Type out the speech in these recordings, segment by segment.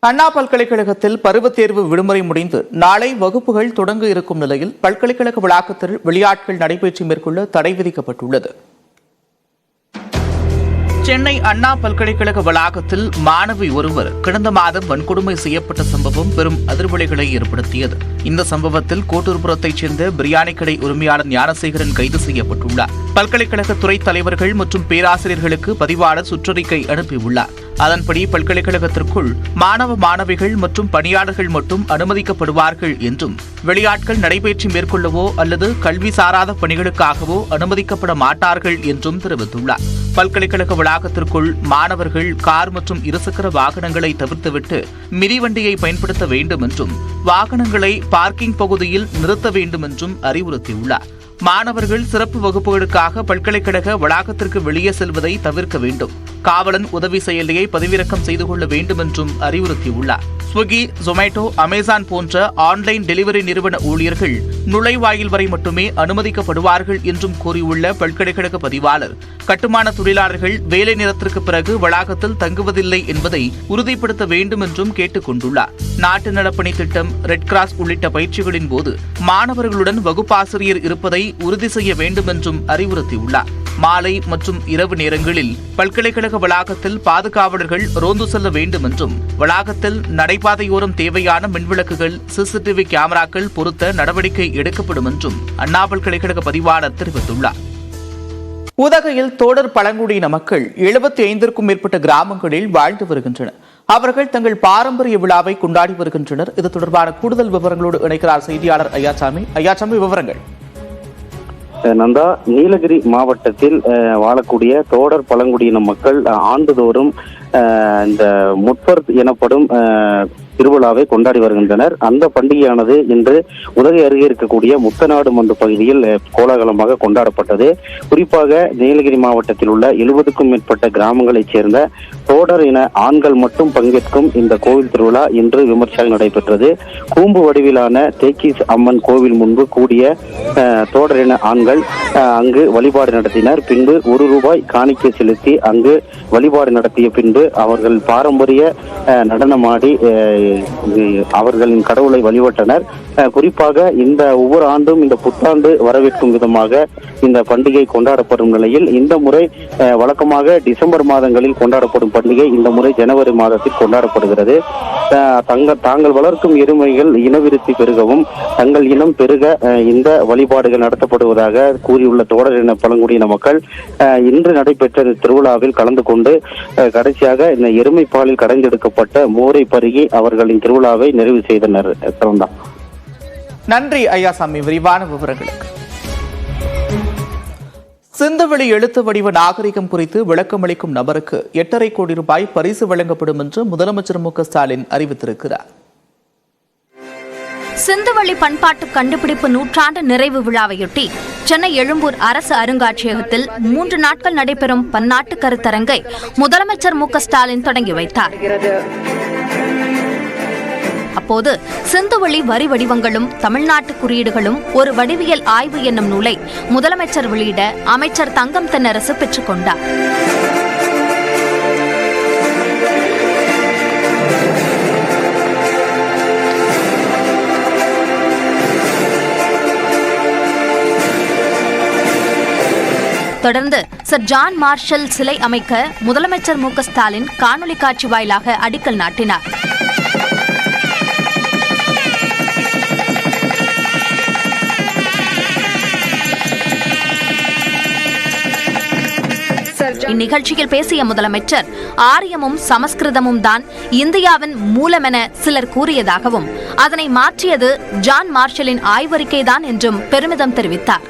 அண்ணா பல்கலைக்கழகத்தில் பருவத் தேர்வு விடுமுறை முடிந்து நாளை வகுப்புகள் தொடங்க இருக்கும் நிலையில் பல்கலைக்கழக வளாகத்தில் வெளியாட்கள் நடைபெற்று மேற்கொள்ள தடை விதிக்கப்பட்டுள்ளது. சென்னை அண்ணா பல்கலைக்கழக வளாகத்தில் மாணவி ஒருவர் கடந்த மாதம் வன்கொடுமை செய்யப்பட்ட சம்பவம் பெரும் அதிர்வலைகளை ஏற்படுத்தியது. இந்த சம்பவத்தில் கோட்டூர்புரத்தைச் சேர்ந்த பிரியாணி கடை உரிமையாளர் ஞானசேகரன் கைது செய்யப்பட்டுள்ளார். பல்கலைக்கழக துறை தலைவர்கள் மற்றும் பேராசிரியர்களுக்கு பதிவாளர் சுற்றறிக்கை அனுப்பியுள்ளார். அதன்படி பல்கலைக்கழகத்திற்குள் மாணவ மாணவிகள் மற்றும் பணியாளர்கள் மட்டும் அனுமதிக்கப்படுவார்கள் என்றும் வெளியாட்கள் நடைபெற்று மேற்கொள்ளவோ அல்லது கல்வி சாராத பணிகளுக்காகவோ அனுமதிக்கப்பட மாட்டார்கள் என்றும் தெரிவித்துள்ளார். பல்கலைக்கழக வளாகத்திற்குள் மாணவர்கள் கார் மற்றும் இருசக்கர வாகனங்களை தவிர்த்துவிட்டு மிதிவண்டியை பயன்படுத்த வேண்டும் என்றும் வாகனங்களை பார்க்கிங் பகுதியில் நிறுத்த வேண்டும் என்றும் அறிவுறுத்தியுள்ளார். மாணவர்கள் சிறப்பு வகுப்புகளுக்காக பல்கலைக்கழக வளாகத்திற்கு வெளியே செல்வதை தவிர்க்க வேண்டும். காவலன் உதவி செயலியை பதிவிறக்கம் செய்து கொள்ள வேண்டும் என்றும் அறிவுறுத்தியுள்ளார். ஸ்விக்கி, ஜொமேட்டோ, அமேசான் போன்ற ஆன்லைன் டெலிவரி நிறுவன ஊழியர்கள் நுழைவாயில் வரை மட்டுமே அனுமதிக்கப்படுவார்கள் என்றும் கூறியுள்ள பல்கலைக்கழக பதிவாளர், கட்டுமான தொழிலாளர்கள் வேலை நேரத்திற்கு பிறகு வளாகத்தில் தங்குவதில்லை என்பதை உறுதிப்படுத்த வேண்டும் என்றும் கேட்டுக் கொண்டுள்ளார். நாட்டு நலப்பணி திட்டம், ரெட் கிராஸ் உள்ளிட்ட பயிற்சிகளின் போது மாணவர்களுடன் வகுப்பாசிரியர் இருப்பதை உறுதி செய்ய வேண்டும் என்றும் அறிவுறுத்தியுள்ளார். மாலை மற்றும் இரவு நேரங்களில் பல்கலைக்கழக வளாகத்தில் பாதுகாவலர்கள் ரோந்து செல்ல வேண்டும் என்றும் வளாகத்தில் நடைபாதையோரம் தேவையான மின்விளக்குகள், சிசிடிவி கேமராக்கள் பொருத்த நடவடிக்கை எடுக்கப்படும் என்றும் அண்ணா பல்கலைக்கழக பதிவாளர் தெரிவித்துள்ளார். உதகையில் தோடர் பழங்குடியின மக்கள் 75க்கும் மேற்பட்ட கிராமங்களில் வாழ்ந்து வருகின்றனர். அவர்கள் தங்கள் பாரம்பரிய விழாவை கொண்டாடி வருகின்றனர். இது தொடர்பான கூடுதல் விவரங்களோடு இணைக்கிறார் செய்தியாளர் ஐயாசாமி. விவரங்கள். நந்தா, நீலகிரி மாவட்டத்தில் வாழக்கூடிய தோடர் பழங்குடியின மக்கள் ஆண்டுதோறும் இந்த முற்பர் எனப்படும் திருவிழாவை கொண்டாடி வருகின்றனர். அந்த பண்டிகையானது இன்று உதகை அருகே இருக்கக்கூடிய முத்தநாடு மண்டு பகுதியில் கோலாகலமாக கொண்டாடப்பட்டது. குறிப்பாக நீலகிரி மாவட்டத்தில் உள்ள 70க்கும் மேற்பட்ட கிராமங்களைச் சேர்ந்த தோடர் இன ஆண்கள் மட்டும் பங்கேற்கும் இந்த கோவில் திருவிழா இன்று விமர்சையாக நடைபெற்றது. கூம்பு வடிவிலான தேக்கீஸ் அம்மன் கோவில் முன்பு கூடிய தோடர் இன ஆண்கள் அங்கு வழிபாடு நடத்தினர். பின்பு ₹1 காணிக்கை செலுத்தி அங்கு வழிபாடு நடத்திய பின்பு அவர்கள் பாரம்பரிய நடனமாடி அவர்களின் கடவுளை வழிபட்டனர். குறிப்பாக இந்த ஒவ்வொரு ஆண்டும் இந்த புத்தாண்டு வரவேற்கும் விதமாக இந்த பண்டிகை கொண்டாடப்படும் நிலையில் இந்த முறை வழக்கமாக டிசம்பர் மாதங்களில் கொண்டாடப்படும் பண்டிகை இந்த முறை ஜனவரி மாதத்தில் கொண்டாடப்படுகிறது. தாங்கள் வளர்க்கும் எருமைகள் இனவிருத்தி பெருகவும் தங்கள் இனம் பெருக இந்த வழிபாடுகள் நடத்தப்படுவதாக கூறியுள்ள தோடர் இன பழங்குடியின மக்கள் இன்று நடைபெற்ற திருவிழாவில் கலந்து கொண்டு கடைசியாக இந்த எருமை பாலில் கடைந்தெடுக்கப்பட்ட மோரை பருகி அவர்களின் திருவிழாவை நிறைவு செய்தனர். நன்றி ஐயாசாமி, விரிவான விவரங்களுக்கு. சிந்துவெளி எழுத்து வடிவ நாகரிகம் குறித்து விளக்கமளிக்கும் நபருக்கு ₹8.5 கோடி பரிசு வழங்கப்படும் என்று முதலமைச்சர் மு.க. ஸ்டாலின் அறிவித்திருக்கிறார். சிந்துவெளி பண்பாட்டு கண்டுபிடிப்பு நூற்றாண்டு நிறைவு விழாவையொட்டி சென்னை எழும்பூர் அரசு அருங்காட்சியகத்தில் 3 நாட்கள் நடைபெறும் பன்னாட்டு கருத்தரங்கை முதலமைச்சர் மு.க. ஸ்டாலின் தொடங்கி வைத்தார். அப்போது சிந்துவெளி வரி வடிவங்களும் தமிழ்நாட்டு குறியீடுகளும் ஒரு வடிவியல் ஆய்வு என்னும் நூலை முதலமைச்சர் வெளியிட அமைச்சர் தங்கம் தென்னரசு பெற்றுக் கொண்டார். தொடர்ந்து சர் ஜான் மார்ஷல் சிலை அமைக்க முதலமைச்சர் மு.க. ஸ்டாலின் காணொலி காட்சி வாயிலாக அடிக்கல் நாட்டினார். இந்நிகழ்ச்சியில் பேசிய முதலமைச்சர், ஆரியமும் சமஸ்கிருதமும் தான் இந்தியாவின் மூலமென சிலர் கூறியதாகவும் அதனை மாற்றியது ஜான் மார்ஷலின் ஆய்வறிக்கைதான் என்றும் பெருமிதம் தெரிவித்தார்.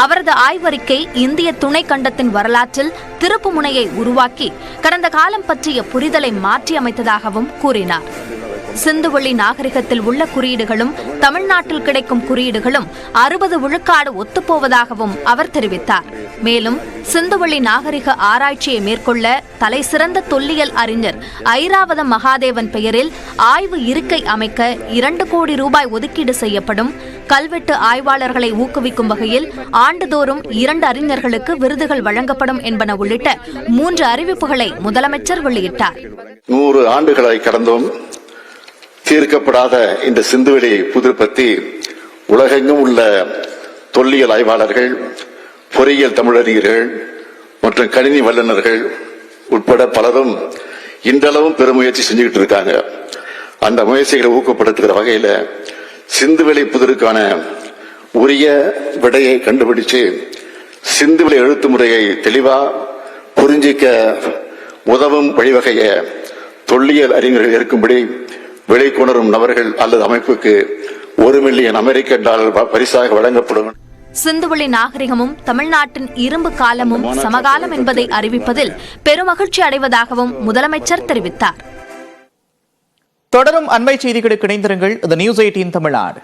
அவரது ஆய்வறிக்கை இந்திய துணை கண்டத்தின் வரலாற்றில் திருப்பு முனையை உருவாக்கி கடந்த காலம் பற்றிய புரிதலை மாற்றியமைத்ததாகவும் கூறினார். சிந்துவெளி நாகரிகத்தில் உள்ள குறியீடுகளும் தமிழ்நாட்டில் கிடைக்கும் குறியீடுகளும் 60 விழுக்காடு ஒத்துப்போவதாகவும் அவர் தெரிவித்தார். மேலும் சிந்துவெளி நாகரிக ஆராய்ச்சியை மேற்கொள்ள தலைசிறந்த தொல்லியல் அறிஞர் ஐராவதம் மகாதேவன் பெயரில் ஆய்வு இருக்கை அமைக்க 2 கோடி ரூபாய் ஒதுக்கீடு செய்யப்படும். கல்வெட்டு ஆய்வாளர்களை ஊக்குவிக்கும் வகையில் ஆண்டுதோறும் 2 அறிஞர்களுக்கு விருதுகள் வழங்கப்படும் என்பன உள்ளிட்ட 3 அறிவிப்புகளை முதலமைச்சர் வெளியிட்டார். 100 ஆண்டுகளை கடந்தும் தீர்க்கப்படாத இந்த சிந்துவெளி புதிர் பற்றி உலகெங்கும் உள்ள தொல்லியல் ஆய்வாளர்கள், பொறியியல் தமிழறிஞர்கள் மற்றும் கணினி வல்லுநர்கள் உட்பட பலரும் இன்றளவும் பெருமுயற்சி செஞ்சுக்கிட்டு இருக்காங்க. அந்த முயற்சிகளை ஊக்கப்படுத்துகிற வகையில் சிந்துவெளி புதிருக்கான உரிய விடையை கண்டுபிடிச்சு சிந்துவெளி எழுத்து முறையை தெளிவா புரிஞ்சிக்க உதவும் வழிவகையை தொல்லியல் அறிஞர்கள் இருக்கும்படி விலைக்கொணரும் நபர்கள் அல்லது அமைப்புக்கு $1 மில்லியன் அமெரிக்க டாலர் பரிசாக வழங்கப்படும். சிந்துவெளி நாகரிகமும் தமிழ்நாட்டின் இரும்பு காலமும் சமகாலம் என்பதை அறிவிப்பதில் பெருமகிழ்ச்சி அடைவதாகவும் முதலமைச்சர் தெரிவித்தார். தொடரும் அண்மை செய்திகளுக்கு இணைந்திருங்கள். The News 18 Tamil Nadu.